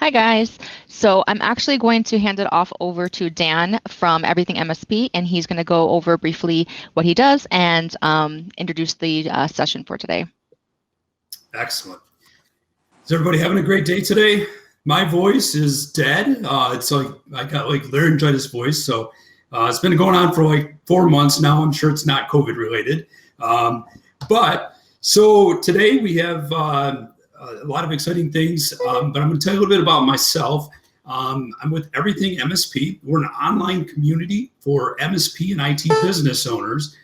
Hi, guys. So I'm actually going to hand it off over to Dan from Everything MSP, and he's going to go over briefly what he does and introduce the session for today. Excellent. Is everybody having a great day today? My voice is dead. It's like I got like laryngitis voice, so it's been going on for like 4 months now. I'm sure it's not COVID related. But so today we have a lot of exciting things, but I'm going to tell you a little bit about myself. I'm with Everything MSP. We're an online community for MSP and IT business owners.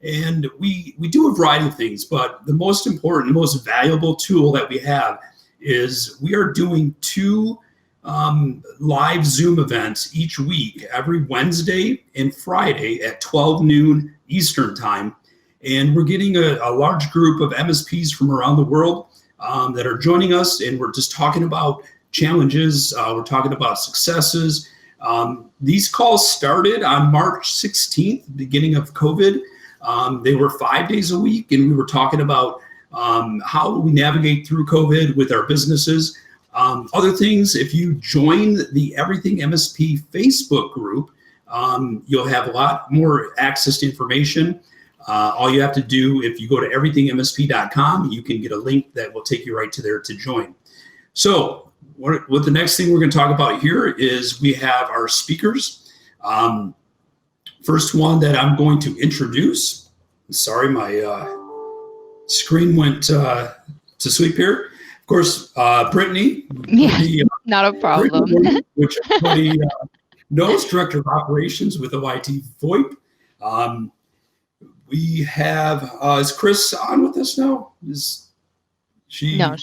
And we do a variety of things, but the most important, most valuable tool that we have is we are doing 2 live Zoom events each week, every Wednesday and Friday at 12 noon Eastern time. And we're getting a large group of MSPs from around the world that are joining us, and we're just talking about challenges. We're talking about successes. These calls started on March 16th, beginning of COVID. They were 5 days a week, and we were talking about how we navigate through COVID with our businesses. Other things, if you join the Everything MSP Facebook group, you'll have a lot more access to information. All you have to do, if you go to everythingmsp.com, you can get a link that will take you right to there to join. So what the next thing we're going to talk about here is we have our speakers. First one that I'm going to introduce, sorry, my screen went to sleep here. Of course, Brittany. Yeah, not a problem. Brittany, which everybody knows, Director of Operations with OITVOIP. We have, is Chris on with us now? Is she? No.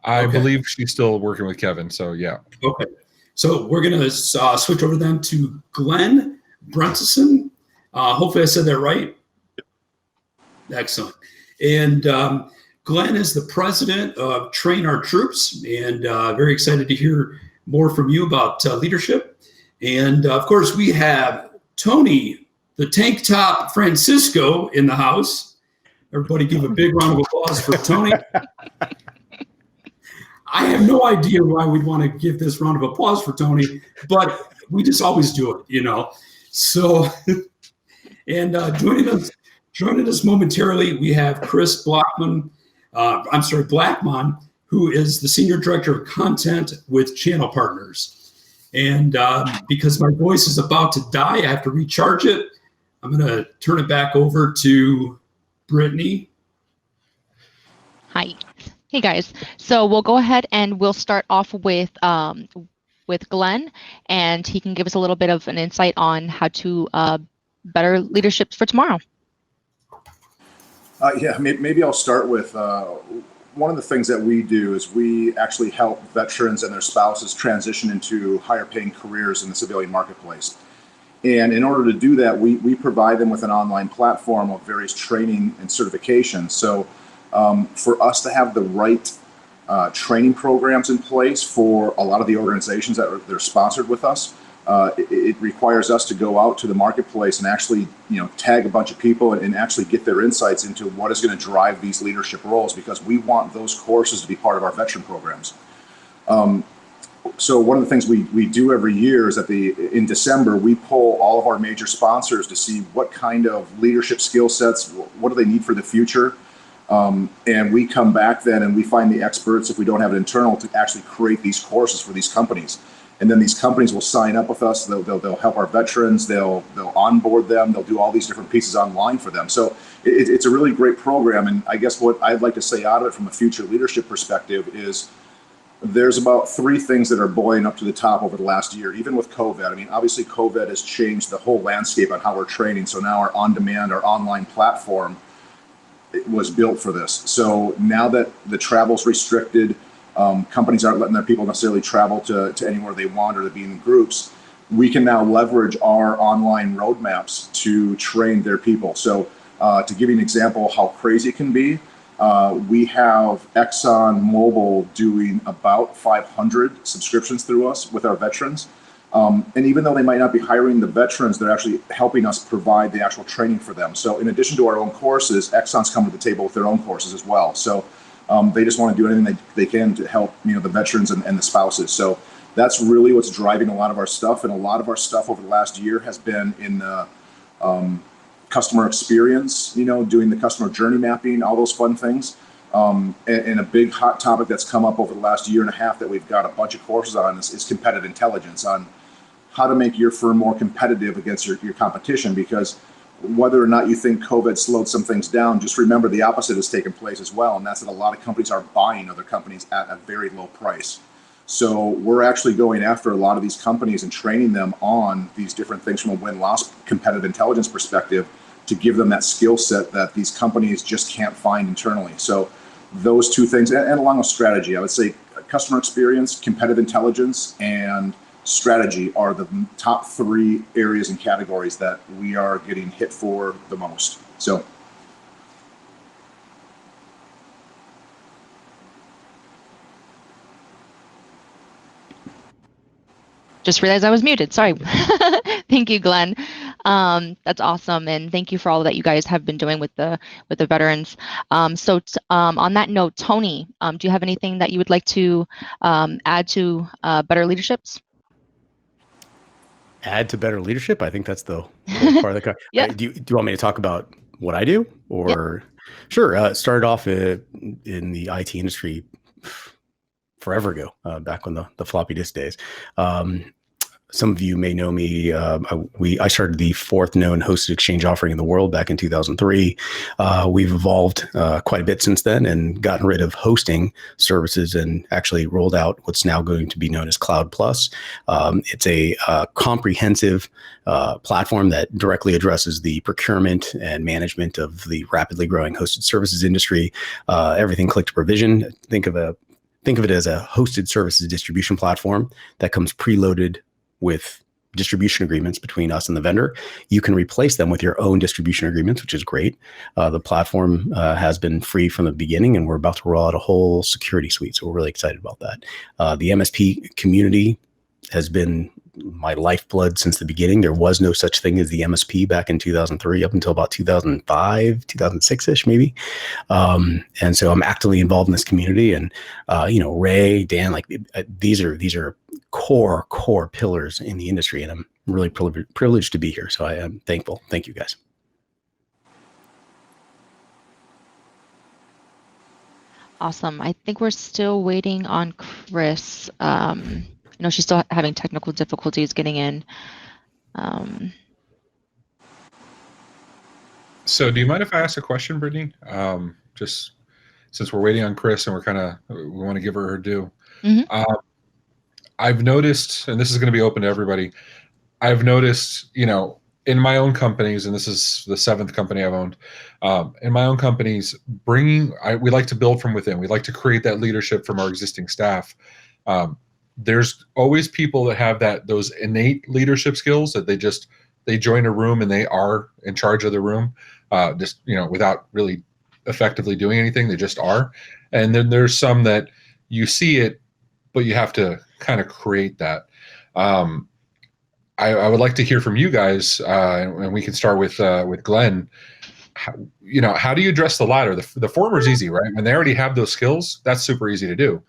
I believe she's still working with Kevin, so yeah. Okay. So we're going to switch over then to Glenn Brentison. Hopefully I said that right. Excellent. And Glenn is the president of Train Our Troops, and very excited to hear more from you about leadership. And of course, we have Tony, the Tank Top Francisco, in the house. Everybody give a big round of applause for Tony. I have no idea why we'd want to give this round of applause for Tony, but we just always do it, you know. So, and joining us momentarily, we have Chris Blackman, who is the Senior Director of Content with Channel Partners. And because my voice is about to die, I have to recharge it. I'm going to turn it back over to Brittany. Hi. Hey, guys. So we'll go ahead and we'll start off with Glenn, and he can give us a little bit of an insight on how to better leadership for tomorrow. Yeah, maybe I'll start with one of the things that we do is we actually help veterans and their spouses transition into higher paying careers in the civilian marketplace. And in order to do that, we provide them with an online platform of various training and certifications. So for us to have the right training programs in place for a lot of the organizations that they're sponsored with us, it requires us to go out to the marketplace and actually, tag a bunch of people and actually get their insights into what is going to drive these leadership roles, because we want those courses to be part of our veteran programs. So one of the things we do every year is that in December, we poll all of our major sponsors to see what kind of leadership skill sets, what do they need for the future. And we come back then and we find the experts, if we don't have it internal, to actually create these courses for these companies. And then these companies will sign up with us. They'll help our veterans. They'll onboard them. They'll do all these different pieces online for them. So it's a really great program. And I guess what I'd like to say out of it from a future leadership perspective is there's about 3 things that are boiling up to the top over the last year, even with COVID. I mean, obviously COVID has changed the whole landscape on how we're training. So now our on-demand, our online platform, it was built for this. So now that the travel's restricted, companies aren't letting their people necessarily travel to anywhere they want or to be in groups, we can now leverage our online roadmaps to train their people. So to give you an example of how crazy it can be, we have Exxon Mobil doing about 500 subscriptions through us with our veterans. And even though they might not be hiring the veterans, they're actually helping us provide the actual training for them. So in addition to our own courses, Exxon's come to the table with their own courses as well. So they just want to do anything they can to help the veterans and the spouses. So that's really what's driving a lot of our stuff. And a lot of our stuff over the last year has been in the customer experience, doing the customer journey mapping, all those fun things. And a big hot topic that's come up over the last year and a half that we've got a bunch of courses on is competitive intelligence, on how to make your firm more competitive against your competition. Because whether or not you think COVID slowed some things down, just remember the opposite has taken place as well. And that's that a lot of companies are buying other companies at a very low price. So we're actually going after a lot of these companies and training them on these different things from a win-loss competitive intelligence perspective to give them that skill set that these companies just can't find internally. So those two things, and along with strategy, I would say customer experience, competitive intelligence, and strategy are the top 3 areas and categories that we are getting hit for the most. So Just realized I was muted. Sorry. Thank you, Glenn. That's awesome, and thank you for all that you guys have been doing with the veterans. So on that note, Tony, do you have anything that you would like to add to Better Leaderships? Add to Better Leadership? I think that's the whole part of the Yeah. Do you want me to talk about what I do? Or Sure. Started off in the IT industry forever ago, back when the floppy disk days. Some of you may know me. I started the 4th known hosted exchange offering in the world back in 2003. We've evolved quite a bit since then and gotten rid of hosting services and actually rolled out what's now going to be known as Cloud Plus. It's a comprehensive platform that directly addresses the procurement and management of the rapidly growing hosted services industry. Everything click to provision. Think of it as a hosted services distribution platform that comes preloaded with distribution agreements between us and the vendor. You can replace them with your own distribution agreements, which is great. The platform has been free from the beginning, and we're about to roll out a whole security suite. So we're really excited about that. The MSP community has been my lifeblood since the beginning. There was no such thing as the MSP back in 2003 up until about 2005, 2006-ish maybe. And so I'm actively involved in this community, and Ray, Dan, these are core pillars in the industry, and I'm really privileged to be here. So I am thankful. Thank you, guys. Awesome. I think we're still waiting on Chris. I know she's still having technical difficulties getting in. So do you mind if I ask a question, Brittany? Just since we're waiting on Chris and we want to give her due. Mm-hmm. I've noticed, and this is going to be open to everybody, I've noticed, in my own companies, and this is the 7th company I've owned, in my own companies, we like to build from within. We like to create that leadership from our existing staff. There's always people that have those innate leadership skills that they join a room and they are in charge of the room, without really effectively doing anything. They just are. And then there's some that you see it, but you have to kind of create that. I would like to hear from you guys, and we can start with Glenn. How do you address the latter? The former is easy, right? When they already have those skills, that's super easy to do.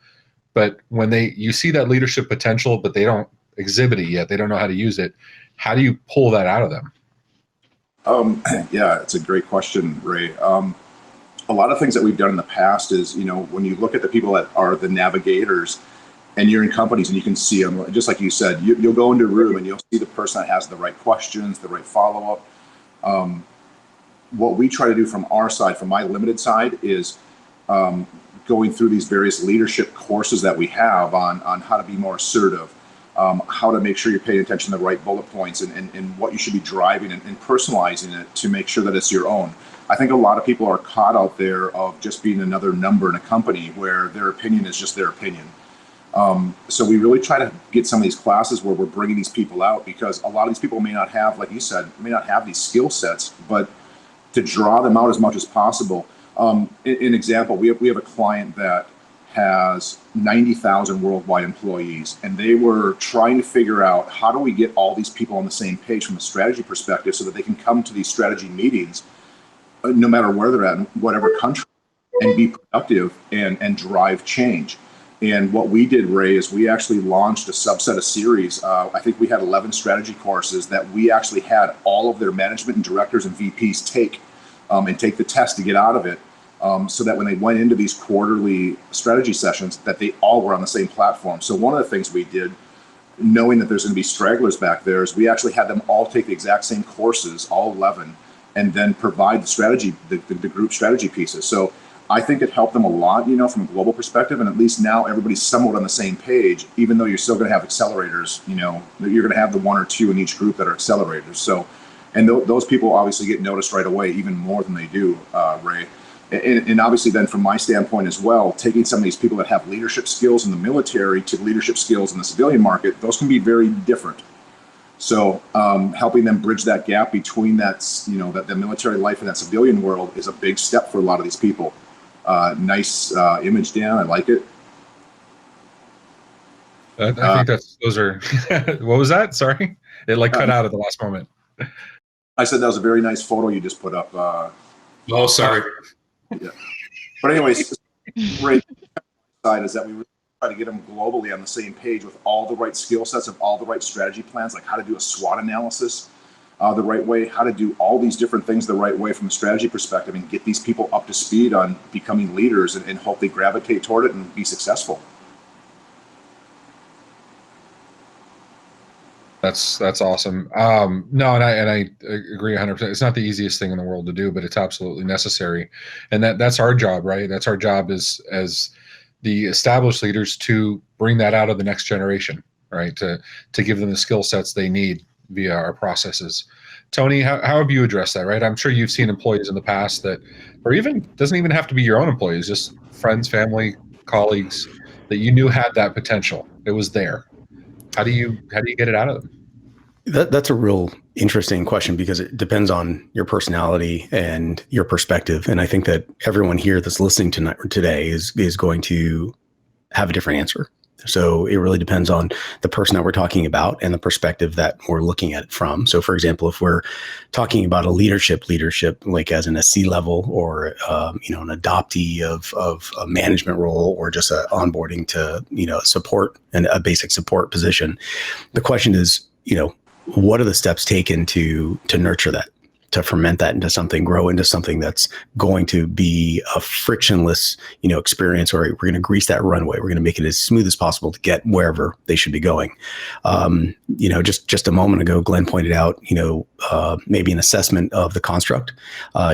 But when you see that leadership potential, but they don't exhibit it yet, they don't know how to use it, how do you pull that out of them? Yeah, it's a great question, Ray. A lot of things that we've done in the past is, when you look at the people that are the navigators and you're in companies and you can see them, just like you said, you'll go into a room and you'll see the person that has the right questions, the right follow-up. What we try to do from our side, from my limited side, is going through these various leadership courses that we have on how to be more assertive, how to make sure you're paying attention to the right bullet points and what you should be driving and personalizing it to make sure that it's your own. I think a lot of people are caught out there of just being another number in a company where their opinion is just their opinion. So we really try to get some of these classes where we're bringing these people out, because a lot of these people may not have, like you said, may not have these skill sets, but to draw them out as much as possible. An example, we have a client that has 90,000 worldwide employees, and they were trying to figure out how do we get all these people on the same page from a strategy perspective so that they can come to these strategy meetings, no matter where they're at, in whatever country, and be productive and drive change. And what we did, Ray, is we actually launched a subset of series. I think we had 11 strategy courses that we actually had all of their management and directors and VPs take and take the test to get out of it, so that when they went into these quarterly strategy sessions, that they all were on the same platform. So one of the things we did, knowing that there's going to be stragglers back there, is we actually had them all take the exact same courses, all 11, and then provide the strategy, the group strategy pieces. So I think it helped them a lot, you know, from a global perspective. And at least now everybody's somewhat on the same page, even though you're still going to have accelerators, you know, you're going to have the one or two in each group that are accelerators. So, and those people obviously get noticed right away, even more than they do, Ray. And obviously then from my standpoint as well, taking some of these people that have leadership skills in the military to leadership skills in the civilian market, those can be very different. So helping them bridge that gap between that, you know, that the military life and that civilian world is a big step for a lot of these people. Nice image, Dan. I like it. I think those are, what was that? Sorry. It like cut out at the last moment. I said that was a very nice photo you just put up. Oh, sorry. Yeah. But anyways, great side is that we really try to get them globally on the same page with all the right skill sets of all the right strategy plans, like how to do a SWOT analysis the right way, how to do all these different things the right way from a strategy perspective, and get these people up to speed on becoming leaders and hope they gravitate toward it and be successful. That's awesome. No, and I agree 100%. It's not the easiest thing in the world to do, but it's absolutely necessary. And that's our job, right? That's our job as the established leaders, to bring that out of the next generation, right? To give them the skill sets they need via our processes. Tony, how have you addressed that, right? I'm sure you've seen employees in the past that, or even doesn't even have to be your own employees, just friends, family, colleagues that you knew had that potential. It was there. How do you get it out of them? That's a real interesting question, because it depends on your personality and your perspective. And I think that everyone here that's listening today is going to have a different answer. So it really depends on the person that we're talking about and the perspective that we're looking at it from. So for example, if we're talking about a leadership, like as in a C-level or, you know, an adoptee of a management role, or just a onboarding to, you know, support and a basic support position, the question is, you know, what are the steps taken to nurture that, to ferment that into something, grow into something that's going to be a frictionless, you know, experience, or we're going to grease that runway. We're going to make it as smooth as possible to get wherever they should be going. You know, just a moment ago, Glenn pointed out, you know, maybe an assessment of the construct,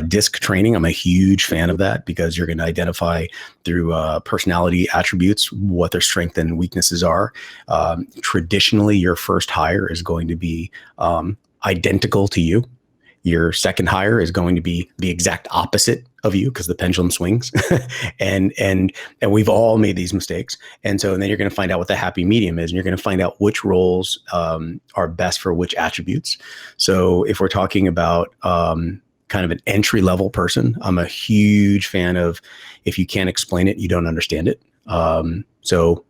DISC training. I'm a huge fan of that, because you're going to identify through personality attributes what their strengths and weaknesses are. Traditionally, your first hire is going to be identical to you. Your second hire is going to be the exact opposite of you, because the pendulum swings. and we've all made these mistakes. And then you're going to find out what the happy medium is, and you're going to find out which roles are best for which attributes. So if we're talking about kind of an entry level person, I'm a huge fan of, if you can't explain it, you don't understand it. So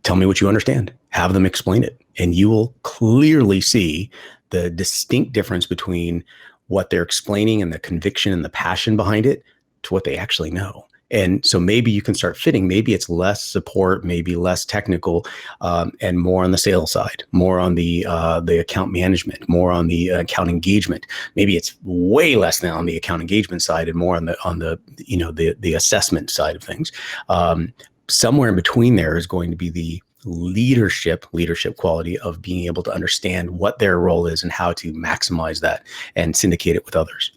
tell me what you understand, have them explain it, and you will clearly see the distinct difference between what they're explaining and the conviction and the passion behind it to what they actually know. And so maybe you can start fitting, maybe it's less support, maybe less technical, and more on the sales side, more on the account management, more on the account engagement. Maybe it's way less now on the account engagement side and more on the you know, the assessment side of things. Somewhere in between there is going to be the leadership quality of being able to understand what their role is and how to maximize that and syndicate it with others.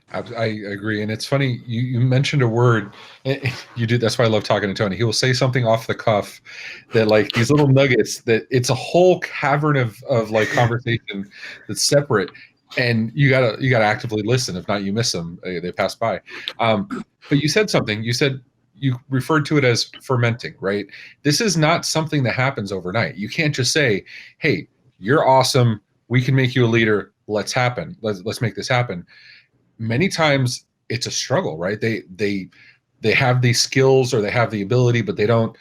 I agree. And it's funny, you mentioned a word you do. That's why I love talking to Tony. He will say something off the cuff that, like, these little nuggets, that it's a whole cavern of like conversation that's separate. And you gotta actively listen. If not, you miss them. They pass by. But you said something. You referred to it as fermenting, right? This is not something that happens overnight. You can't just say, hey, you're awesome, we can make you a leader, let's make this happen. Many times it's a struggle, right? They have these skills, or they have the ability, but they don't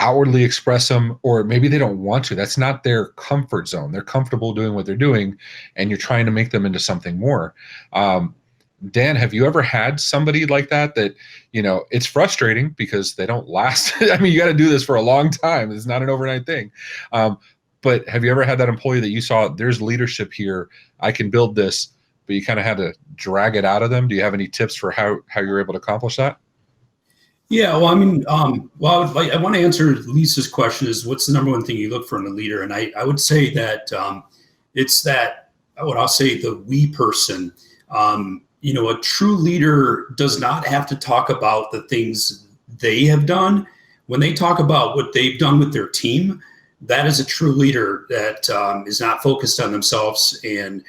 outwardly express them, or maybe they don't want to. That's not their comfort zone. They're comfortable doing what they're doing, and you're trying to make them into something more. Dan, have you ever had somebody like that, it's frustrating because they don't last? I mean, you got to do this for a long time. It's not an overnight thing. But have you ever had that employee that you saw, there's leadership here, I can build this, but you kind of had to drag it out of them? Do you have any tips for how you're able to accomplish that? Yeah, well, I mean, I want to answer Lisa's question is what's the number one thing you look for in a leader? And I would say that it's that, what I'll say, the we person. A true leader does not have to talk about the things they have done. When they talk about what they've done with their team, that is a true leader that is not focused on themselves and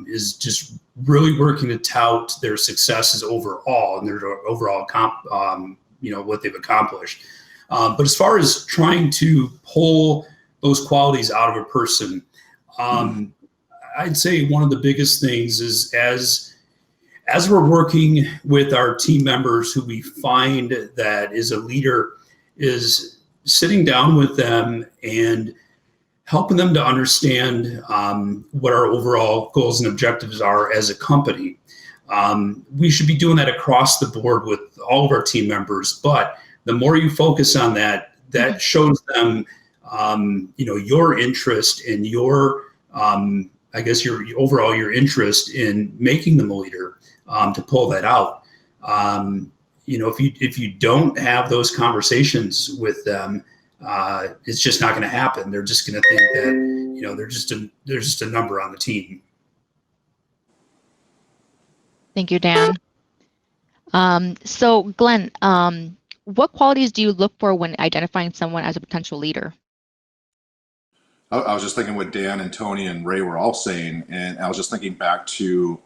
is just really working to tout their successes overall and their overall what they've accomplished. But as far as trying to pull those qualities out of a person, I'd say one of the biggest things is as we're working with our team members who we find that is a leader, is sitting down with them and helping them to understand what our overall goals and objectives are as a company. We should be doing that across the board with all of our team members, but the more you focus on that, that shows them, your interest and your your interest in making them a leader, to pull that out. If you don't have those conversations with them, it's just not going to happen. They're just going to think that, they're just a number on the team. Thank you, Dan. So Glenn, what qualities do you look for when identifying someone as a potential leader? I was just thinking what Dan and Tony and Ray were all saying, and I was just thinking back to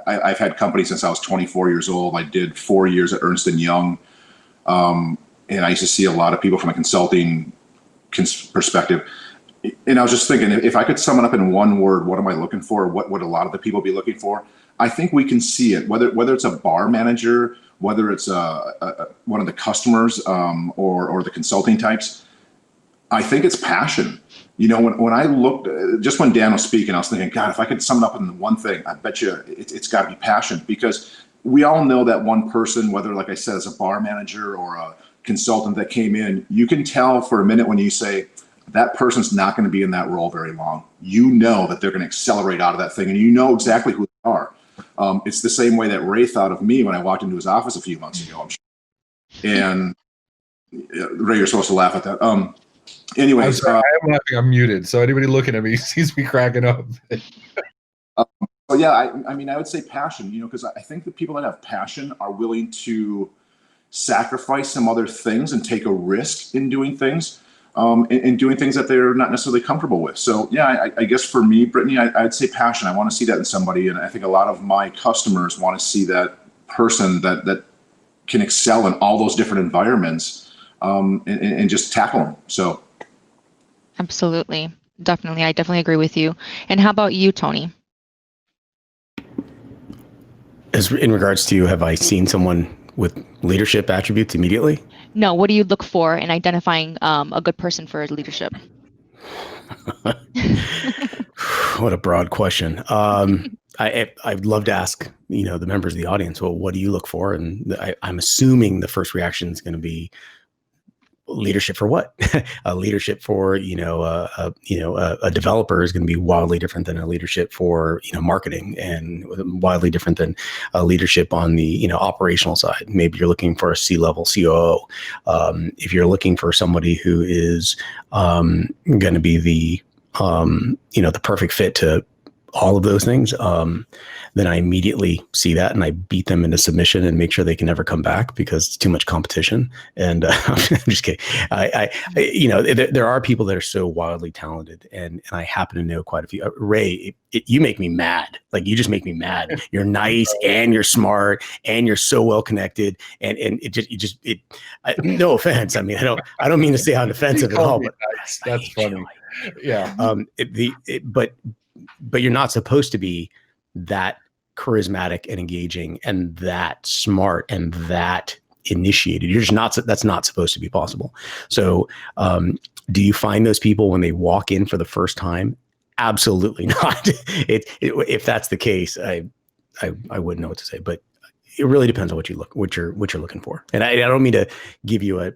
I've had companies since I was 24 years old. I did 4 years at Ernst & Young, and I used to see a lot of people from a consulting perspective. And I was just thinking, if I could sum it up in one word, what am I looking for? What would a lot of the people be looking for? I think we can see it, whether it's a bar manager, whether it's one of the customers or the consulting types. I think it's passion. When I looked, just when Dan was speaking, I was thinking, God, if I could sum it up in one thing, I bet you it's got to be passion, because we all know that one person, whether, like I said, as a bar manager or a consultant that came in, you can tell for a minute when you say that person's not going to be in that role very long. You know that they're going to accelerate out of that thing, and you know exactly who they are. It's the same way that Ray thought of me when I walked into his office a few months ago, I'm sure. And Ray, you're supposed to laugh at that. Anyways, I am laughing. I'm muted, so anybody looking at me sees me cracking up. But yeah, I mean, I would say passion, because I think the people that have passion are willing to sacrifice some other things and take a risk in doing things, and doing things that they're not necessarily comfortable with. So yeah, I guess for me, Brittany, I'd say passion. I want to see that in somebody, and I think a lot of my customers want to see that person that can excel in all those different environments, and just tackle them. So. Absolutely. Definitely. I definitely agree with you. And how about you, Tony? As in regards to, have I seen someone with leadership attributes immediately? No, what do you look for in identifying a good person for leadership? What a broad question. I'd love to ask, the members of the audience, well, what do you look for? And I'm assuming the first reaction is going to be leadership for what? Leadership for, a developer is going to be wildly different than a leadership for, marketing, and wildly different than a leadership on the, operational side. Maybe you're looking for a C-level COO. If you're looking for somebody who is going to be the perfect fit to all of those things, then I immediately see that and I beat them into submission and make sure they can never come back because it's too much competition. And I'm just kidding. There are people that are so wildly talented, and I happen to know quite a few. Ray, you make me mad. Like, you just make me mad. You're nice and you're smart and you're so well connected. And no offense. I mean, I don't mean to sound offensive at all, but that's funny. Yeah. But you're not supposed to be that charismatic and engaging and that smart and that initiated. You're just not. That's not supposed to be possible. So, do you find those people when they walk in for the first time? Absolutely not. If that's the case, I wouldn't know what to say, but it really depends on what you're looking for. And I don't mean to give you a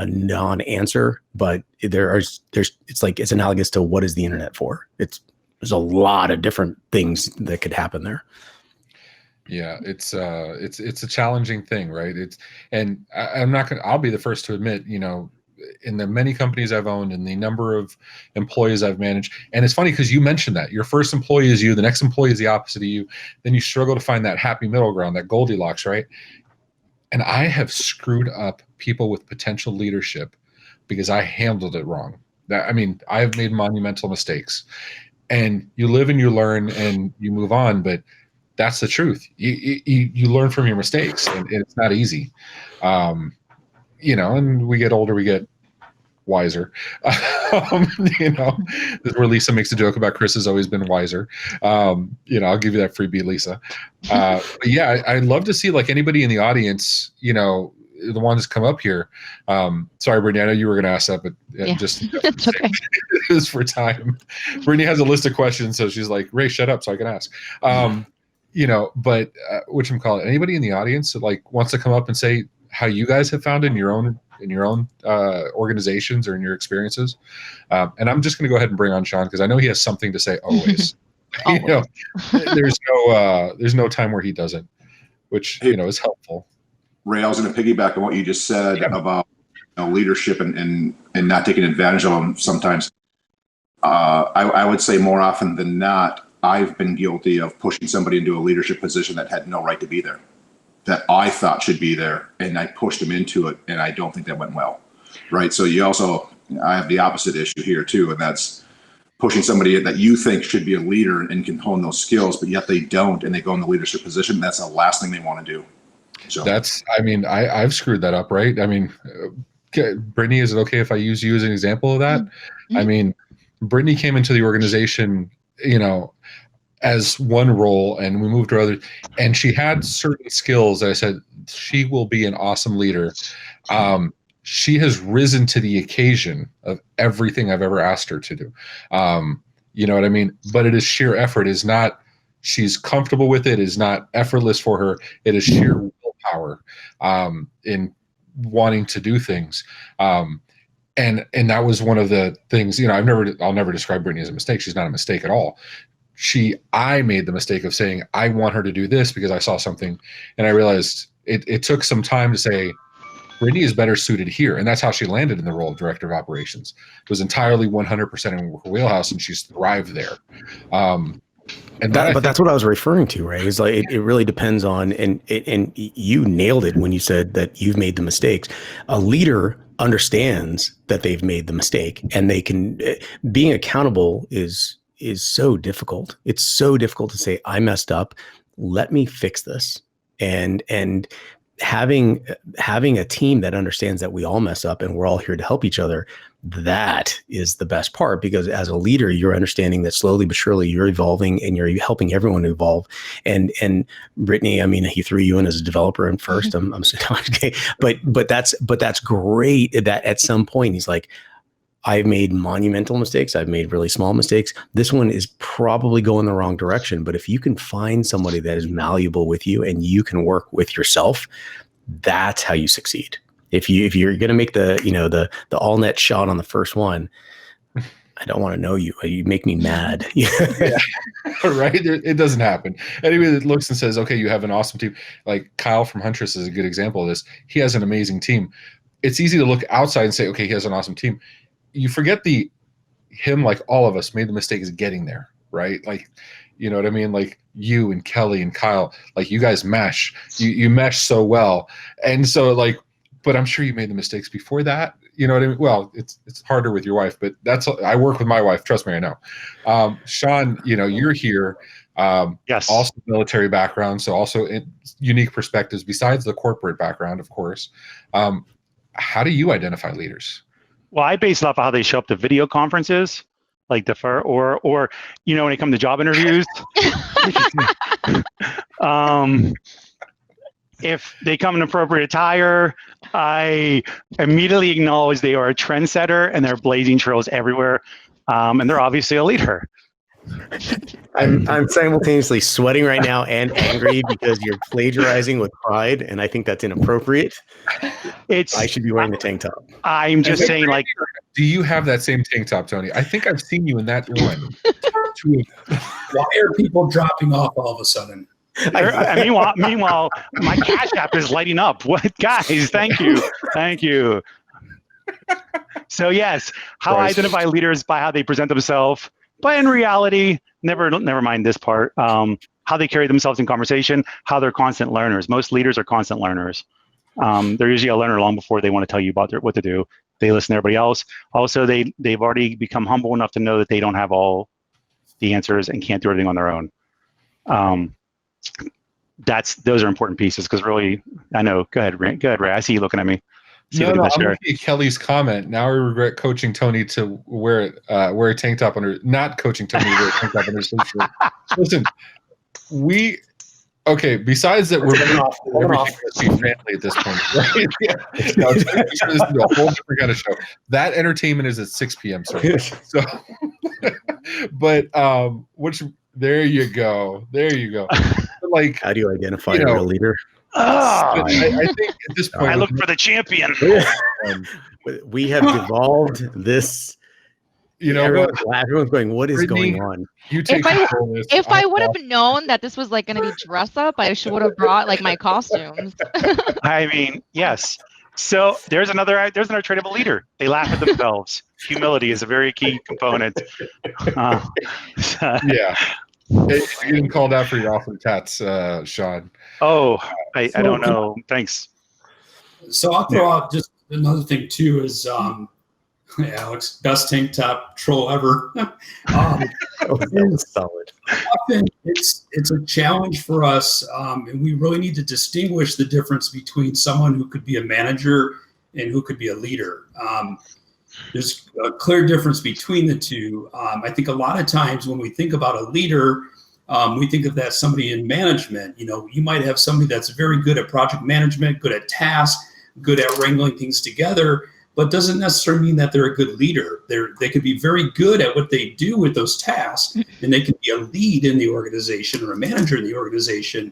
non-answer, but it's analogous to what is the internet for? There's a lot of different things that could happen there. Yeah, it's a challenging thing, right? I'll be the first to admit, in the many companies I've owned and the number of employees I've managed. And it's funny because you mentioned that your first employee is you, the next employee is the opposite of you. Then you struggle to find that happy middle ground, that Goldilocks, right? And I have screwed up people with potential leadership because I handled it wrong. I've made monumental mistakes, and you live and you learn and you move on. But that's the truth. You learn from your mistakes, and it's not easy. And we get older, we get wiser. Where Lisa makes a joke about Chris has always been wiser. I'll give you that freebie, Lisa. But yeah, I'd love to see, like, anybody in the audience, the ones come up here. Sorry, Brittany, I know you were going to ask that, but just it's okay. It was for time. Brittany has a list of questions, so she's like, Ray, shut up so I can ask. But whatchamacallit, anybody in the audience that wants to come up and say how you guys have found in your own organizations or in your experiences. And I'm just going to go ahead and bring on Sean because I know he has something to say always. Always. There's no time where he doesn't, which is helpful. Ray, I was going to piggyback on what you just said about leadership and not taking advantage of them sometimes. I would say more often than not, I've been guilty of pushing somebody into a leadership position that had no right to be there, that I thought should be there, and I pushed them into it, and I don't think that went well, right? So I have the opposite issue here too, and that's pushing somebody that you think should be a leader and can hone those skills, but yet they don't, and they go in the leadership position. That's the last thing they want to do. So I've screwed that up, right? Brittany, is it okay if I use you as an example of that? Mm-hmm. Brittany came into the organization, as one role, and we moved to others, and she had certain skills that I said she will be an awesome leader. She has risen to the occasion of everything I've ever asked her to do. You know what I mean? But it is sheer effort. Is not she's comfortable with it. Is not effortless for her. It is sheer willpower in wanting to do things. And that was one of the things. I'll never describe Brittany as a mistake. She's not a mistake at all. I made the mistake of saying, I want her to do this because I saw something, and I realized it took some time to say, Brittany is better suited here. And that's how she landed in the role of director of operations. It was entirely 100% in her wheelhouse, and she's thrived there. But that's what I was referring to, right? It's like, it really depends on, and you nailed it when you said that you've made the mistakes. A leader understands that they've made the mistake, and they can, being accountable is so difficult. It's so difficult to say, I messed up, let me fix this. And having a team that understands that we all mess up and we're all here to help each other, that is the best part, because as a leader, you're understanding that slowly but surely you're evolving and you're helping everyone to evolve. And Brittany, he threw you in as a developer in first. I'm okay, but that's great that at some point he's like, I've made monumental mistakes. I've made really small mistakes. This one is probably going the wrong direction. But if you can find somebody that is malleable with you and you can work with yourself, that's how you succeed. If you're going to make the all net shot on the first one, I don't want to know you. You make me mad. Yeah. Right? It doesn't happen. Anybody that looks and says, okay, you have an awesome team. Like Kyle from Huntress is a good example of this. He has an amazing team. It's easy to look outside and say, okay, he has an awesome team. You forget him, like all of us, made the mistake of getting there, right? Like, you know what I mean? Like you and Kelly and Kyle, like you guys mesh. You mesh so well. And so but I'm sure you made the mistakes before that. You know what I mean? Well, it's harder with your wife, but I work with my wife. Trust me, I know. Sean, you're here. Yes. Also military background, so also unique perspectives besides the corporate background, of course. How do you identify leaders? Well, I base it off of how they show up to video conferences, like or when it comes to job interviews. If they come in appropriate attire, I immediately acknowledge they are a trendsetter and they're blazing trails everywhere, and they're obviously a leader. I'm simultaneously sweating right now and angry because you're plagiarizing with pride, and I think that's inappropriate. I should be wearing the tank top. I'm just saying, like, do you have that same tank top, Tony? I think I've seen you in that one. Why are people dropping off all of a sudden? Meanwhile, my Cash App is lighting up. What, guys? Thank you. So yes, how I identify leaders by how they present themselves, but in reality, never mind this part. How they carry themselves in conversation, how they're constant learners. Most leaders are constant learners. They're usually a learner long before they want to tell you about what to do. They listen to everybody else. Also, they've already become humble enough to know that they don't have all the answers and can't do everything on their own. Those are important pieces, because really, I know. Go ahead, Ray. I see you looking at me. I'm looking at Kelly's comment. Now I regret coaching Tony to wear a tank top under. Not coaching Tony to wear a tank top under his shirt. Listen, besides that, we're everything must be family at this point, right? Yeah. No, this is a whole different kind of show. That entertainment is at 6 p.m. sir. So, but there you go. Like, how do you identify a real leader? I think at this point, I look for the champion. We have devolved this. Everyone's going, what is Brittany, going on? If I would have known that this was like going to be dress up, I would have brought like my costumes. I mean, yes. So there's another trait of a leader. They laugh at themselves. Humility is a very key component. Yeah. You're getting called out for your awesome tats, Sean. Oh, I don't know. Thanks. So I'll throw out just another thing too is Alex, best tank top troll ever. Solid. Often it's a challenge for us, and we really need to distinguish the difference between someone who could be a manager and who could be a leader. There's a clear difference between the two. I think a lot of times when we think about a leader, we think of that somebody in management. You might have somebody that's very good at project management, good at tasks, good at wrangling things together, but doesn't necessarily mean that they're a good leader. They could be very good at what they do with those tasks, and they can be a lead in the organization or a manager in the organization.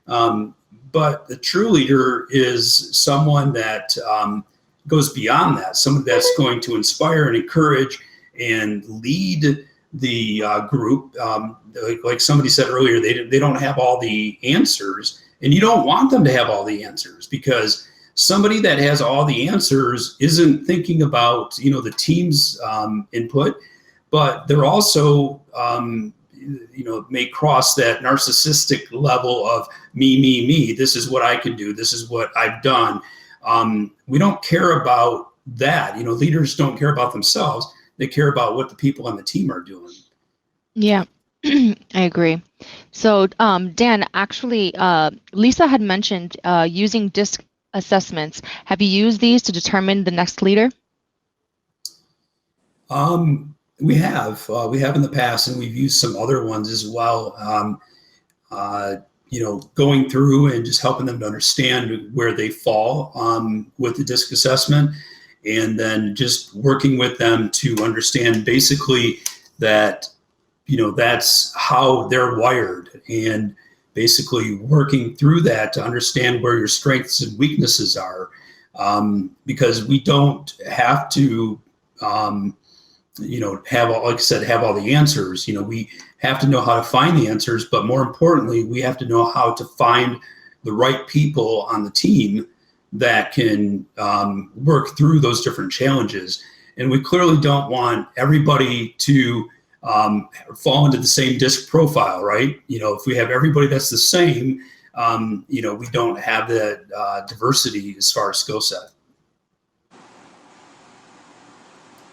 But the true leader is someone that goes beyond that, someone that's going to inspire and encourage and lead the group. Like somebody said earlier, they don't have all the answers, and you don't want them to have all the answers, because somebody that has all the answers isn't thinking about the team's input, but they're also may cross that narcissistic level of me. This is what I can do. This is what I've done. We don't care about that. Leaders don't care about themselves. They care about what the people on the team are doing. Yeah, I agree. So, Dan, actually, Lisa had mentioned using DISC assessments. Have you used these to determine the next leader? We have in the past, and we've used some other ones as well. Going through and just helping them to understand where they fall with the DISC assessment, and then just working with them to understand basically that, that's how they're wired, and basically working through that to understand where your strengths and weaknesses are, because we don't have to, have all the answers. We have to know how to find the answers, but more importantly, we have to know how to find the right people on the team that can work through those different challenges. And we clearly don't want everybody to fall into the same DISC profile, right? If we have everybody that's the same, we don't have the diversity as far as skill set.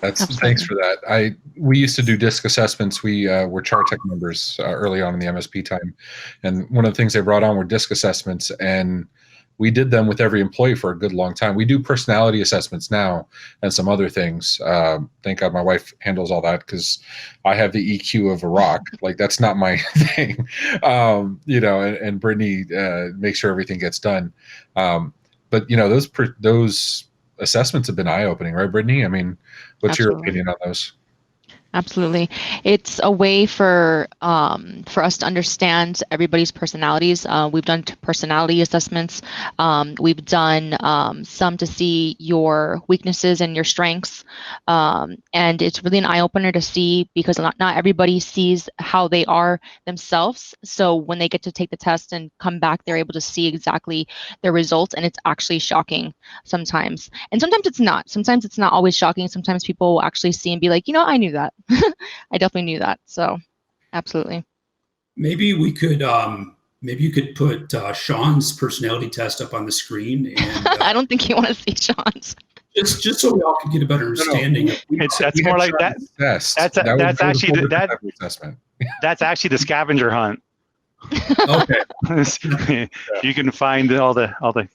Thanks for that. We used to do DISC assessments. We were Chartech members early on in the MSP time, and one of the things they brought on were DISC assessments, and we did them with every employee for a good long time. We do personality assessments now and some other things. Thank God my wife handles all that, because I have the EQ of a rock. Like, that's not my thing, and Brittany makes sure everything gets done. But those assessments have been eye-opening, right, Brittany? I mean, what's Absolutely. your opinion on those? Absolutely. It's a way for us to understand everybody's personalities. We've done personality assessments. We've done some to see your weaknesses and your strengths. And it's really an eye-opener to see, because not everybody sees how they are themselves. So when they get to take the test and come back, they're able to see exactly their results, and it's actually shocking sometimes. And sometimes it's not. Sometimes it's not always shocking. Sometimes people will actually see and be like, I knew that. I definitely knew that. So absolutely. Maybe we could, maybe you could put Sean's personality test up on the screen, and I don't think you want to see Sean's. just so we all can get a better understanding. That's more like that. That's actually assessment. That's actually the scavenger hunt. Okay. You can find all the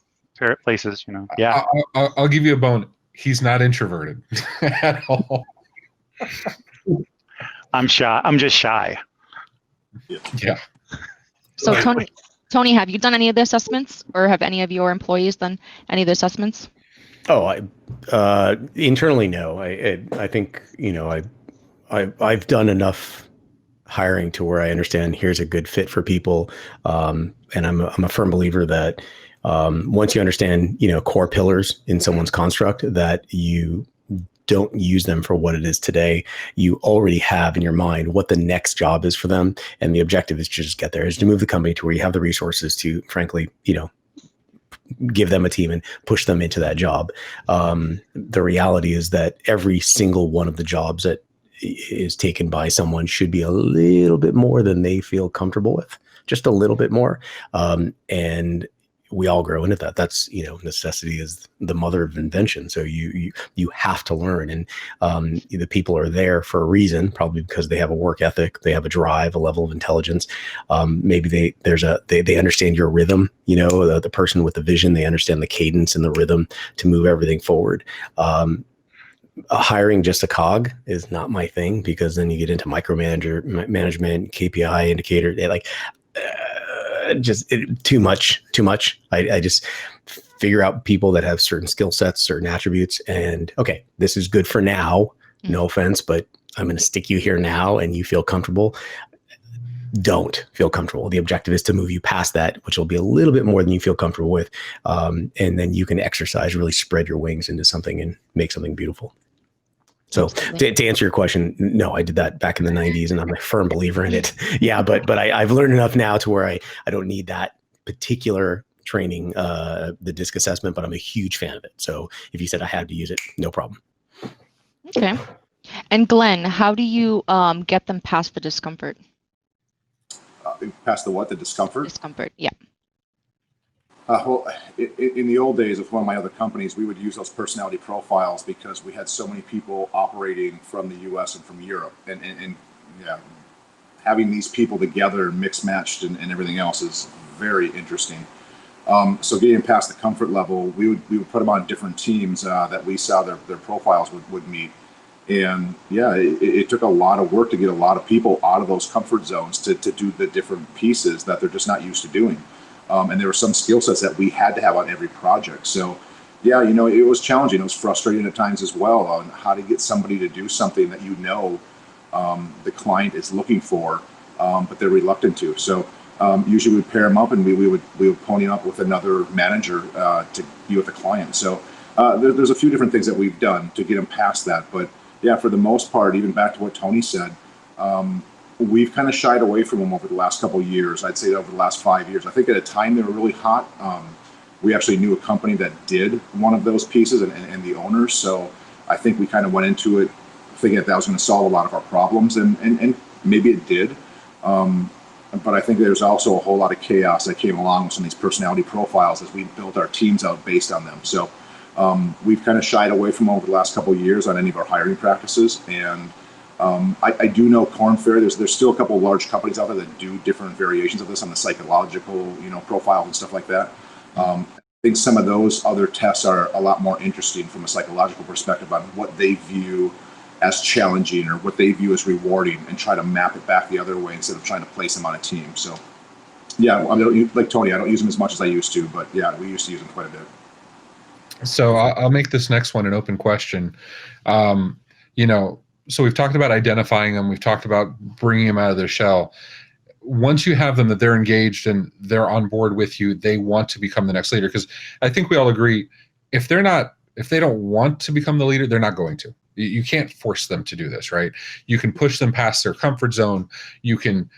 places, Yeah. I'll give you a bone. He's not introverted at all. I'm shy. I'm just shy. Yeah. So Tony, have you done any of the assessments, or have any of your employees done any of the assessments? Oh, internally, no. I think, I've done enough hiring to where I understand here's a good fit for people. And I'm a firm believer that once you understand, core pillars in someone's construct, that you don't use them for what it is today. You already have in your mind what the next job is for them. And the objective is to just get there, is to move the company to where you have the resources to, frankly, give them a team and push them into that job. The reality is that every single one of the jobs that is taken by someone should be a little bit more than they feel comfortable with, just a little bit more. And we all grow into that. That's, necessity is the mother of invention. So you have to learn, and the people are there for a reason, probably because they have a work ethic, they have a drive, a level of intelligence. Maybe they understand your rhythm, the person with the vision, they understand the cadence and the rhythm to move everything forward. Hiring just a cog is not my thing, because then you get into management, KPI indicator, too much. I just figure out people that have certain skill sets, certain attributes, and okay, this is good for now. No offense, but I'm going to stick you here now, and you feel comfortable. Don't feel comfortable. The objective is to move you past that, which will be a little bit more than you feel comfortable with. And then you can exercise, really spread your wings into something and make something beautiful. So to answer your question, no, I did that back in the 90s, and I'm a firm believer in it. Yeah, but I've learned enough now to where I don't need that particular training, the DISC assessment, but I'm a huge fan of it. So if you said I had to use it, no problem. Okay. And Glenn, how do you get them past the discomfort? Past the what? The discomfort? Discomfort, yeah. Well, in the old days of one of my other companies, we would use those personality profiles because we had so many people operating from the U.S. and from Europe, and having these people together, mixed matched, and everything else is very interesting. So getting past the comfort level, we would put them on different teams that we saw their profiles would meet. And it took a lot of work to get a lot of people out of those comfort zones to do the different pieces that they're just not used to doing. And there were some skill sets that we had to have on every project. So, it was challenging. It was frustrating at times as well on how to get somebody to do something that the client is looking for, but they're reluctant to. So usually we'd pair them up, and we would pony up with another manager to be with the client. So there's a few different things that we've done to get them past that. But for the most part, even back to what Tony said, we've kind of shied away from them over the last couple of years. I'd say over the last 5 years. I think at a time they were really hot. We actually knew a company that did one of those pieces and the owners. So I think we kind of went into it thinking that was going to solve a lot of our problems, and maybe it did. But I think there's also a whole lot of chaos that came along with some of these personality profiles as we built our teams out based on them. So we've kind of shied away from them over the last couple of years on any of our hiring practices. And I do know Korn Ferry, there's still a couple of large companies out there that do different variations of this on the psychological, profile and stuff like that. I think some of those other tests are a lot more interesting from a psychological perspective on what they view as challenging or what they view as rewarding, and try to map it back the other way instead of trying to place them on a team. So like Tony, I don't use them as much as I used to, but we used to use them quite a bit. So I'll make this next one an open question. so we've talked about identifying them. We've talked about bringing them out of their shell. Once you have them, that they're engaged and they're on board with you, they want to become the next leader. Because I think we all agree, if they don't want to become the leader, they're not going to. You can't force them to do this, right? You can push them past their comfort zone. You can,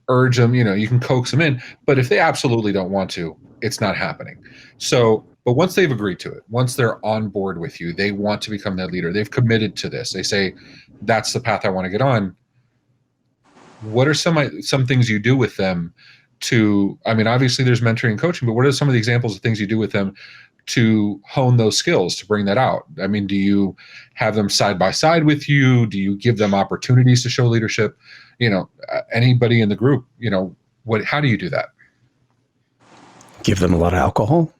urge them, you can coax them in. But if they absolutely don't want to, it's not happening. So, but once they've agreed to it, once they're on board with you, they want to become that leader. They've committed to this. They say, that's the path I want to get on. What are some things you do with them to, obviously there's mentoring and coaching, but what are some of the examples of things you do with them to hone those skills, to bring that out? Do you have them side by side with you? Do you give them opportunities to show leadership? Anybody in the group, how do you do that? Give them a lot of alcohol.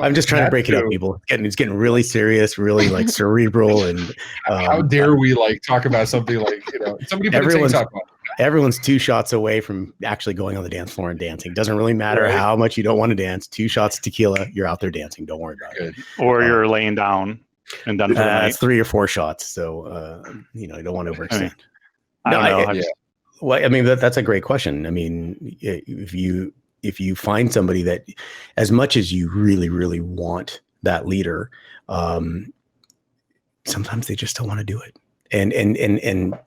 I'm just trying to break it up, people. It's getting really serious, really like cerebral, and how dare we talk about something somebody put a tank top on. Everyone's 2 shots away from actually going on the dance floor and dancing. Doesn't really matter how much you don't want to dance. 2 shots of tequila, you're out there dancing. Don't worry about it. Or you're laying down and done for the night. That's 3 or 4 shots. So, you don't want to overextend. I don't know. Well, that's a great question. If you find somebody that, as much as you really, really want that leader, sometimes they just don't want to do it. And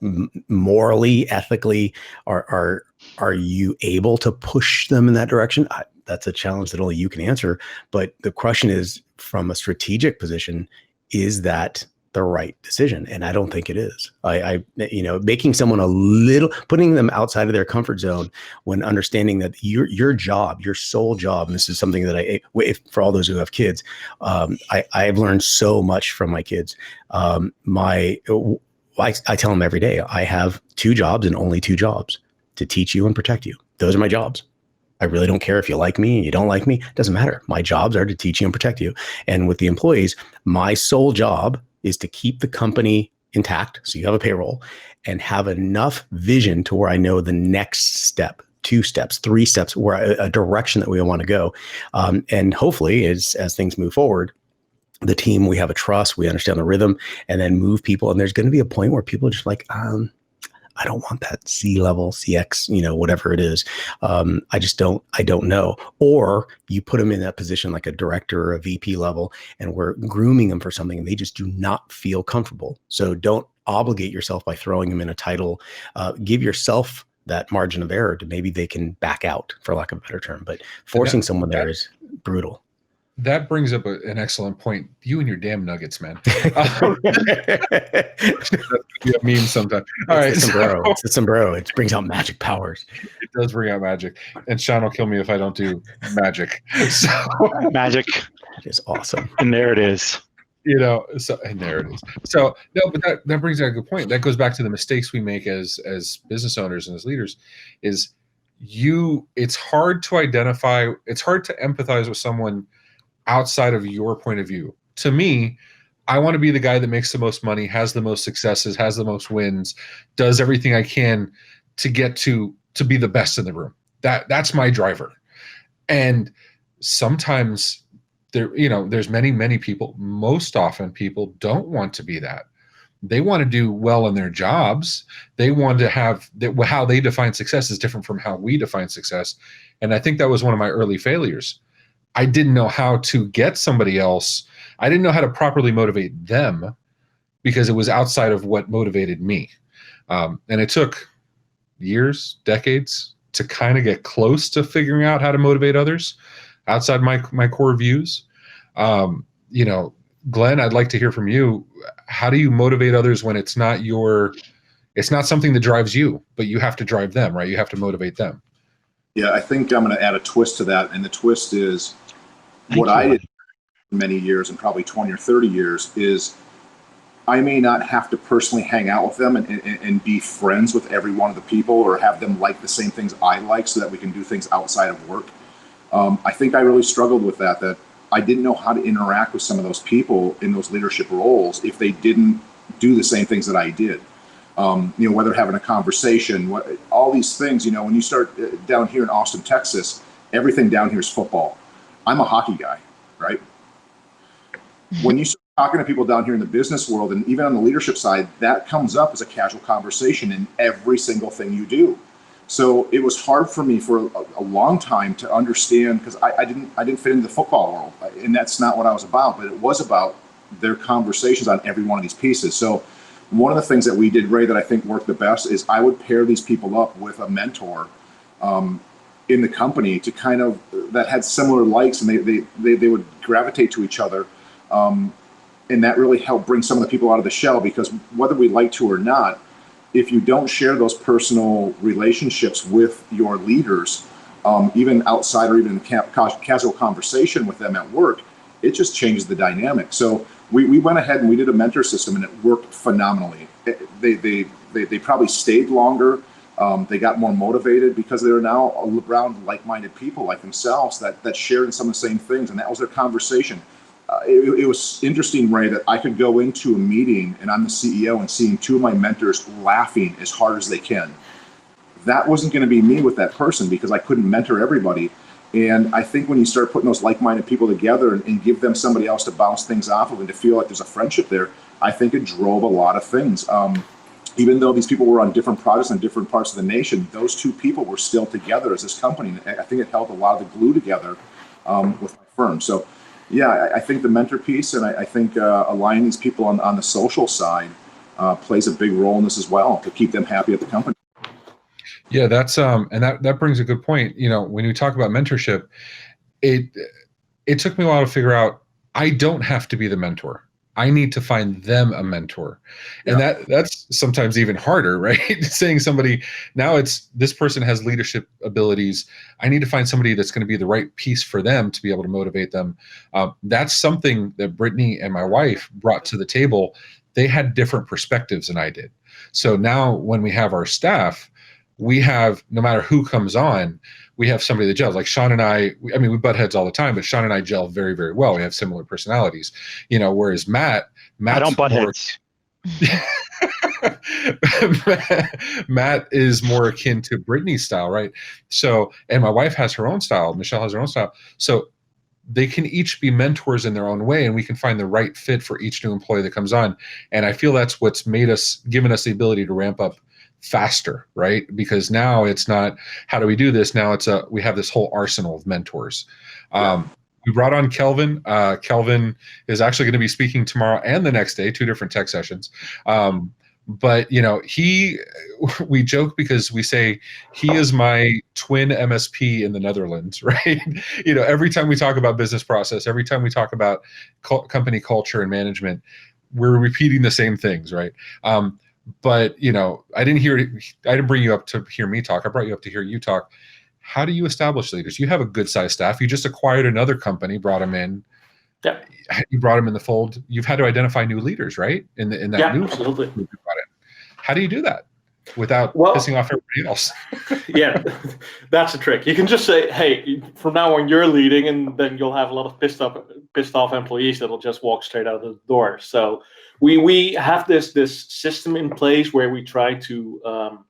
morally, ethically, are you able to push them in that direction? That's a challenge that only you can answer. But the question is, from a strategic position, is that the right decision? And I don't think it is. Making someone putting them outside of their comfort zone, when understanding that your job, your sole job, and this is something that for all those who have kids, I've learned so much from my kids. I tell them every day, I have 2 jobs and only 2 jobs: to teach you and protect you. Those are my jobs. I really don't care if you like me, you don't like me. It doesn't matter. My jobs are to teach you and protect you. And with the employees, my sole job is to keep the company intact, so you have a payroll, and have enough vision to where I know the next step, 2 steps, 3 steps, where a direction that we want to go. And hopefully, as things move forward, the team, we have a trust, we understand the rhythm, and then move people. And there's going to be a point where people are just like, I don't want that C-level, CX, whatever it is. I don't know. Or you put them in that position like a director or a VP level, and we're grooming them for something and they just do not feel comfortable. So don't obligate yourself by throwing them in a title. Give yourself that margin of error to maybe they can back out, for lack of a better term. But forcing someone there is brutal. That brings up an excellent point. You and your damn nuggets, man. Yeah, meme sometimes. All right, it's a sombrero. It brings out magic powers. It does bring out magic, and Sean will kill me if I don't do magic. So magic is awesome, and there it is. And there it is. So no, but that brings out a good point. That goes back to the mistakes we make as business owners and as leaders. It's hard to identify. It's hard to empathize with someone outside of your point of view. To me, I want to be the guy that makes the most money, has the most successes, has the most wins, does everything I can to get to be the best in the room. That's my driver. And sometimes there's many people, most often people don't want to be that. They want to do well in their jobs. They want to have how they define success is different from how we define success. And I think that was one of my early failures. I didn't know how to get somebody else. I didn't know how to properly motivate them because it was outside of what motivated me. And it took years, decades to kind of get close to figuring out how to motivate others outside my core views. Glenn, I'd like to hear from you. How do you motivate others when it's not something that drives you, but you have to drive them, right? You have to motivate them. Yeah, I think I'm going to add a twist to that. And the twist is I did for many years, and probably 20 or 30 years, is I may not have to personally hang out with them and be friends with every one of the people or have them like the same things I like so that we can do things outside of work. I think I really struggled with that I didn't know how to interact with some of those people in those leadership roles if they didn't do the same things that I did. Whether having a conversation, all these things, when you start down here in Austin, Texas, everything down here is football. I'm a hockey guy, right? When you start talking to people down here in the business world, and even on the leadership side, that comes up as a casual conversation in every single thing you do. So it was hard for me for a long time to understand, because I didn't fit into the football world, and that's not what I was about. But it was about their conversations on every one of these pieces. So one of the things that we did, Ray, that I think worked the best is I would pair these people up with a mentor in the company to kind of that had similar likes, and they would gravitate to each other. And that really helped bring some of the people out of the shell, because whether we like to or not, if you don't share those personal relationships with your leaders, even outside or even in casual conversation with them at work, it just changes the dynamic. So we went ahead and we did a mentor system, and it worked phenomenally. They probably stayed longer. They got more motivated because they were now around like-minded people like themselves that shared some of the same things, and that was their conversation. It was interesting, Ray, that I could go into a meeting and I'm the CEO and seeing two of my mentors laughing as hard as they can. That wasn't going to be me with that person, because I couldn't mentor everybody. And I think when you start putting those like-minded people together and give them somebody else to bounce things off of and to feel like there's a friendship there, I think it drove a lot of things. Even though these people were on different projects in different parts of the nation, those two people were still together as this company. And I think it held a lot of the glue together with my firm. So yeah, I think the mentor piece, and I think aligning these people on the social side plays a big role in this as well, to keep them happy at the company. Yeah, that's and that brings a good point. You know, when you talk about mentorship, it took me a while to figure out I don't have to be the mentor. I need to find them a mentor. And that's sometimes even harder, right? Saying somebody, now it's this person has leadership abilities. I need to find somebody that's going to be the right piece for them to be able to motivate them. That's something that Brittany and my wife brought to the table. They had different perspectives than I did. So now when we have our staff, we have, no matter who comes on, we have somebody that gels. Like Sean and I mean, we butt heads all the time, but Sean and I gel very, very well. We have similar personalities, you know, whereas Matt's I don't butt more, heads. Matt is more akin to Brittany's style, right? So, and my wife has her own style. Michelle has her own style. So they can each be mentors in their own way, and we can find the right fit for each new employee that comes on. And I feel that's what's given us the ability to ramp up faster, right? Because now it's not, how do we do this? Now it's we have this whole arsenal of mentors. We brought on Kelvin. Kelvin is actually going to be speaking tomorrow and the next day, 2 different tech sessions. But you know, we joke because we say he is my twin MSP in the Netherlands, right? You know, every time we talk about business process, every time we talk about company culture and management, we're repeating the same things, right? But you know, I didn't bring you up to hear me talk. I brought you up to hear you talk. How do you establish leaders? You have a good sized staff. You just acquired another company, brought them in. Yeah. You brought them in the fold. You've had to identify new leaders, right? In that new absolutely. group you brought in. How do you do that without pissing off everybody else? Yeah, that's the trick. You can just say, hey, from now on you're leading, and then you'll have a lot of pissed off employees that'll just walk straight out the door. So we have this system in place where we try to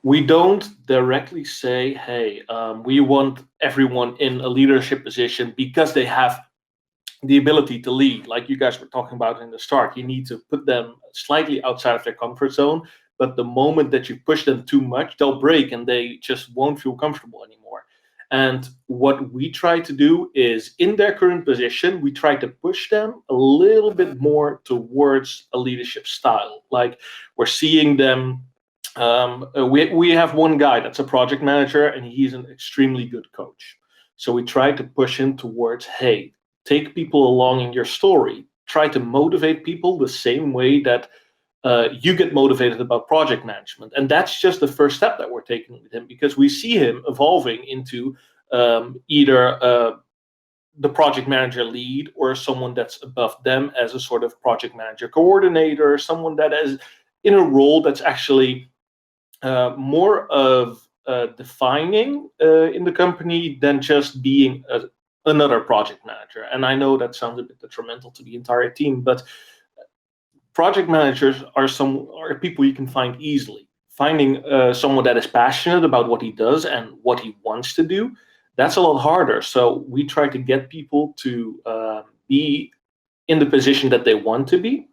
we don't directly say, hey, we want everyone in a leadership position because they have the ability to lead, like you guys were talking about in the start. You need to put them slightly outside of their comfort zone, but the moment that you push them too much, they'll break and they just won't feel comfortable anymore. And what we try to do is, in their current position, we try to push them a little bit more towards a leadership style. Like, we're seeing them, we have one guy that's a project manager, and he's an extremely good coach. So we try to push him towards, hey, take people along in your story. Try to motivate people the same way that you get motivated about project management. And that's just the first step that we're taking with him, because we see him evolving into either the project manager lead, or someone that's above them as a sort of project manager coordinator, someone that is in a role that's actually more of defining in the company than just being another project manager. And I know that sounds a bit detrimental to the entire team, but project managers are people you can find easily. Finding someone that is passionate about what he does and what he wants to do, That's a lot harder. So we try to get people to be in the position that they want to be,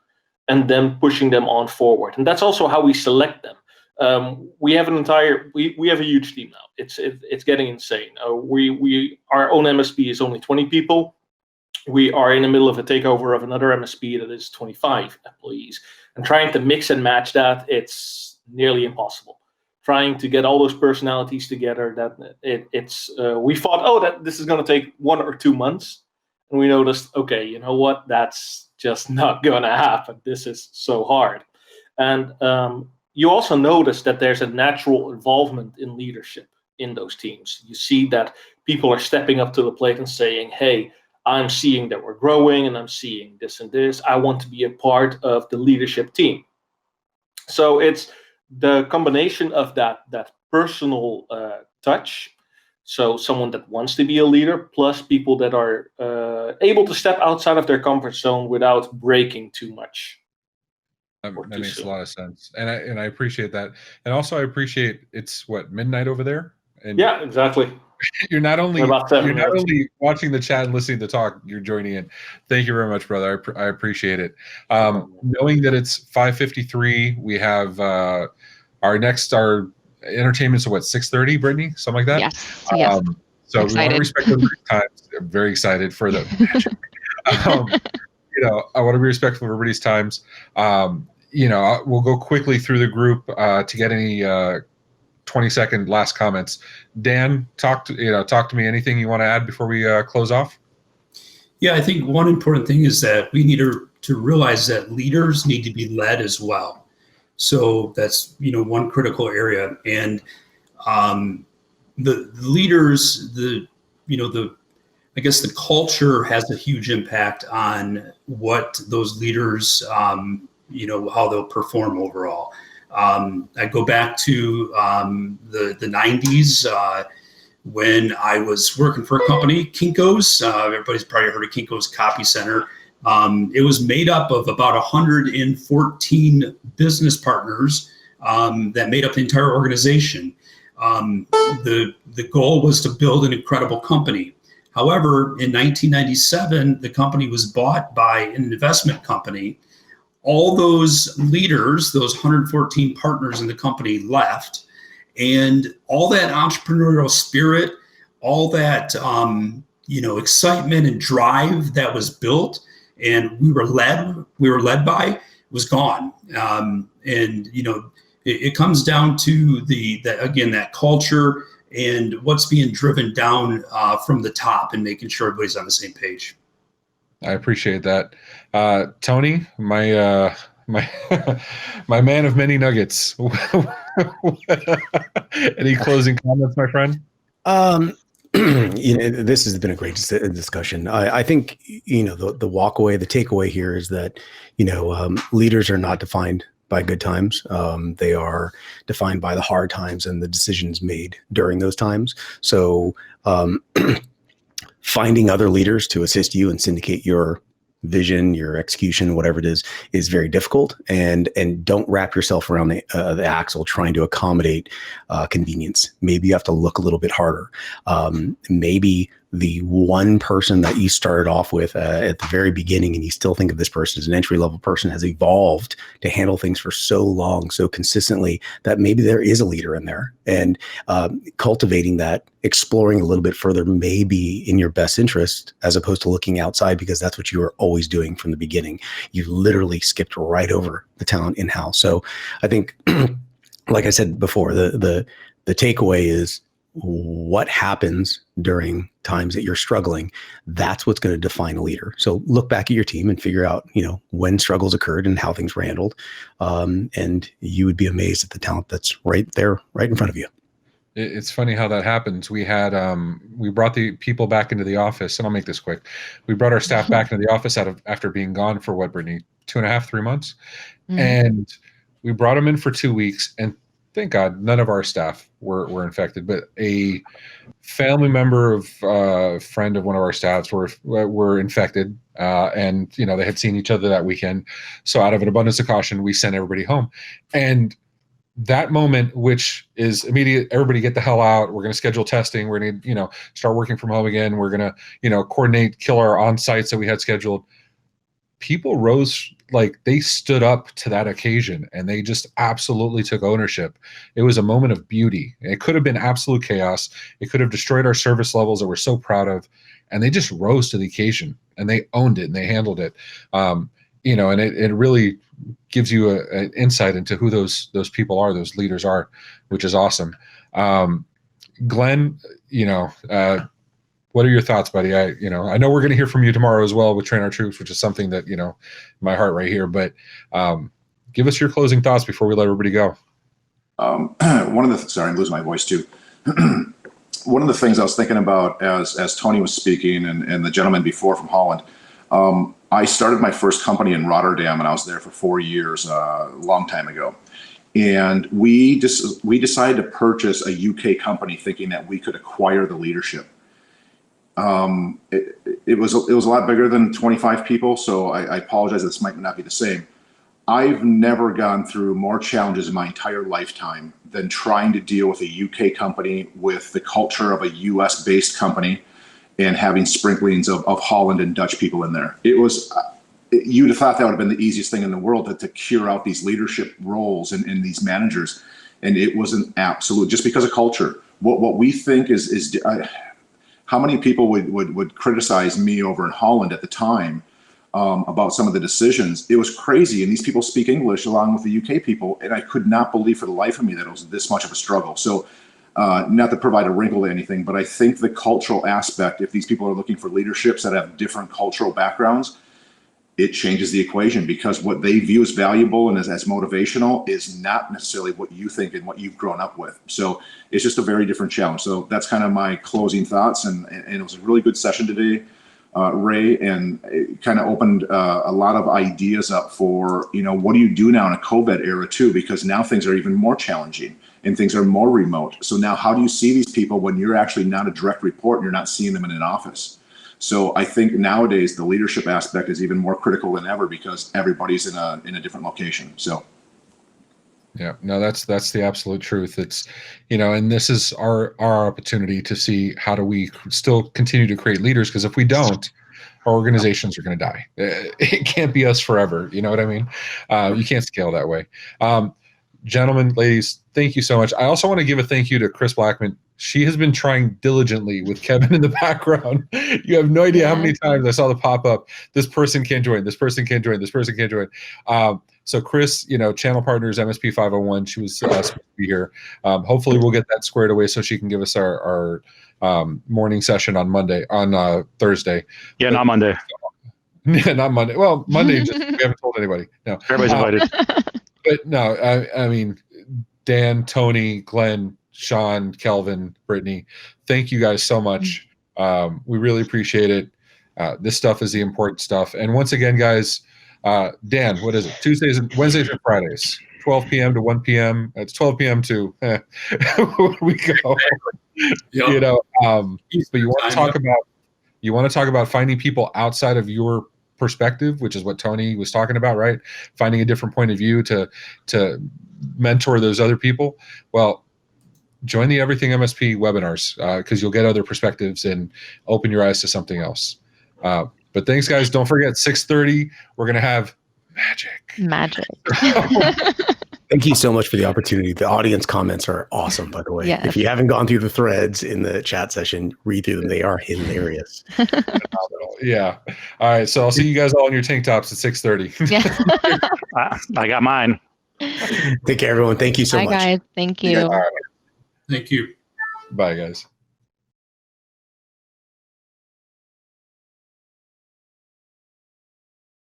and then pushing them on forward. And that's also how we select them. We have we have a huge team now. It's getting insane. Our own MSP is only 20 people. We are in the middle of a takeover of another MSP that is 25 employees, and trying to mix and match that, it's nearly impossible. Trying to get all those personalities together, we thought, that this is going to take 1 or 2 months, and we noticed, okay, you know what? That's just not going to happen. This is so hard. And you also notice that there's a natural involvement in leadership in those teams. You see that people are stepping up to the plate and saying, hey, I'm seeing that we're growing, and I'm seeing this and this. I want to be a part of the leadership team. So it's the combination of that personal touch, so someone that wants to be a leader, plus people that are able to step outside of their comfort zone without breaking too much. That makes a lot of sense, and I appreciate that, and also I appreciate it's midnight over there, and yeah, exactly. You're not only watching the chat and listening to talk, you're joining in. Thank you very much, brother. I appreciate it. Knowing that it's 5:53, we have our entertainment's at 6:30, Brittany, something like that. Yes. Yes. So we want to respect everybody's time. I'm very excited for the magic. I want to be respectful of everybody's times. We'll go quickly through the group to get any 20-second last comments. Dan, talk to me. Anything you want to add before we close off? Yeah, I think one important thing is that we need to realize that leaders need to be led as well. So that's one critical area, and the leaders, I guess the culture has a huge impact on what those leaders, how they'll perform overall. I go back to the 90s when I was working for a company, Kinko's. Everybody's probably heard of Kinko's Copy Center. It was made up of about 114 business partners that made up the entire organization. The goal was to build an incredible company. However, in 1997, the company was bought by an investment company. All those leaders, those 114 partners in the company left, and all that entrepreneurial spirit, all that excitement and drive that was built, and we were led by, was gone. It comes down to that culture and what's being driven down from the top, and making sure everybody's on the same page. I appreciate that. Tony, my my man of many nuggets. Any closing comments, my friend? This has been a great discussion. I think, the walkaway, the takeaway here is that, leaders are not defined by good times. They are defined by the hard times and the decisions made during those times. So, finding other leaders to assist you and syndicate your vision, your execution, whatever it is very difficult. And don't wrap yourself around the axle trying to accommodate convenience. Maybe you have to look a little bit harder. Maybe the one person that you started off with at the very beginning, and you still think of this person as an entry-level person, has evolved to handle things for so long, so consistently, that maybe there is a leader in there. And cultivating that, exploring a little bit further may be in your best interest, as opposed to looking outside, because that's what you were always doing from the beginning. You literally skipped right over the talent in-house. So I think, like I said before, the takeaway is, what happens during times that you're struggling, that's what's going to define a leader. So look back at your team and figure out, when struggles occurred and how things were handled. And you would be amazed at the talent that's right there, right in front of you. It's funny how that happens. We had, we brought the people back into the office, and I'll make this quick. We brought our staff back into the office after being gone for what, Brittany, 2.5, 3 months. And we brought them in for 2 weeks, and thank God none of our staff were infected, but a family member of friend of one of our staffs were infected, and they had seen each other that weekend. So out of an abundance of caution, we sent everybody home. And that moment, which is immediate, everybody get the hell out. We're going to schedule testing. We're going to, start working from home again. We're going to, coordinate killer on-sites that we had scheduled. People rose, like they stood up to that occasion and they just absolutely took ownership. It was a moment of beauty. It could have been absolute chaos. It could have destroyed our service levels that we're so proud of. And they just rose to the occasion and they owned it and they handled it. And it really gives you an insight into who those people are, those leaders are, which is awesome. Glenn, what are your thoughts, buddy? I know we're going to hear from you tomorrow as well with Train Our Troops, which is something that, my heart right here, but give us your closing thoughts before we let everybody go. Sorry, I'm losing my voice too. One of the things I was thinking about as Tony was speaking and the gentleman before from Holland, I started my first company in Rotterdam and I was there for 4 years, a long time ago. And we decided to purchase a UK company thinking that we could acquire the leadership. It was a lot bigger than 25 people, so I apologize. This might not be the same. I've never gone through more challenges in my entire lifetime than trying to deal with a UK company with the culture of a US based company and having sprinklings of Holland and Dutch people in there. It was, you'd have thought that would have been the easiest thing in the world to cure out these leadership roles and these managers. And it was an absolute, just because of culture. What we think is how many people would criticize me over in Holland at the time about some of the decisions. It was crazy. And these people speak English along with the UK people. And I could not believe for the life of me that it was this much of a struggle. So not to provide a wrinkle to anything, but I think the cultural aspect, if these people are looking for leaderships that have different cultural backgrounds, it changes the equation, because what they view as valuable and as motivational is not necessarily what you think and what you've grown up with. So it's just a very different challenge. So that's kind of my closing thoughts. And it was a really good session today, Ray, and it kind of opened a lot of ideas up for, what do you do now in a COVID era too? Because now things are even more challenging and things are more remote. So now how do you see these people when you're actually not a direct report and you're not seeing them in an office? So I think nowadays the leadership aspect is even more critical than ever because everybody's in a different location. So. Yeah, no, that's the absolute truth. It's, and this is our opportunity to see how do we still continue to create leaders, because if we don't, our organizations are going to die. It can't be us forever. You know what I mean? You can't scale that way. Gentlemen, ladies, thank you so much. I also want to give a thank you to Chris Blackman. She has been trying diligently with Kevin in the background. You have no idea how many times I saw the pop up. This person can't join. This person can't join. This person can't join. So Chris, channel partners, MSP 501, she was supposed to be here. Hopefully we'll get that squared away so she can give us our morning session on Thursday. Yeah, not Monday. Yeah, not Monday. Well, Monday, we haven't told anybody. No, everybody's invited. But no, I mean, Dan, Tony, Glenn, Sean, Kelvin, Brittany, thank you guys so much. We really appreciate it. This stuff is the important stuff. And once again, guys, Dan, what is it? Wednesdays and Fridays, 12 p.m. to 1 p.m. It's 12 p.m. to where we go. Yep. But you want to talk about finding people outside of your perspective, which is what Tony was talking about, right? Finding a different point of view to mentor those other people. Well, join the Everything MSP webinars because you'll get other perspectives and open your eyes to something else. But thanks, guys. Don't forget, 6:30, we're going to have magic. Thank you so much for the opportunity. The audience comments are awesome, by the way. Yes. If you haven't gone through the threads in the chat session, read through them. They are hilarious. Yeah. All right. So I'll see you guys all in your tank tops at 6:30. Yeah. I got mine. Take care, everyone. Thank you so much. Bye, guys. Thank you. Thank you. Bye, guys.